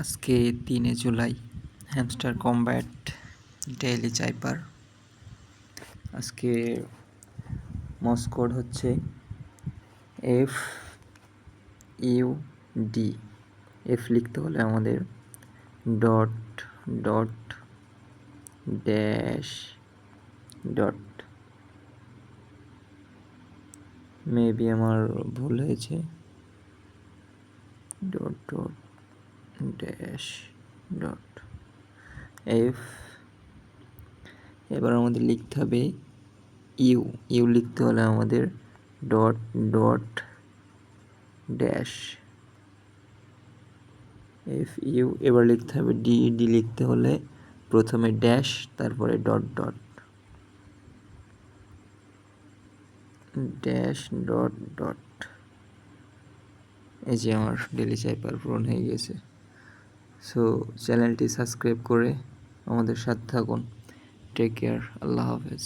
আজকে 3 July hamster combat daily চাইপার। আজকে মস্কোড হচ্ছে FUD। এফ লিখতে হলে আমাদের dot dot dash dot, maybe আমার ভুল হয়েছে, dot dot dash dot F. এবার আমাদের লিখতে হবে ইউ লিখতে হলে আমাদের ডট ডট ড্যাশ FU। এবার লিখতে হবে ডি লিখতে হলে প্রথমে ড্যাশ তারপরে dot dot dash dot dot. এই যে আমার ডেইলি চাইপার পূরণ হয়ে গেছে। সো চ্যানেলটি সাবস্ক্রাইব করে আমাদের সাথে থাকুন। টেক কেয়ার, আল্লাহ হাফেজ।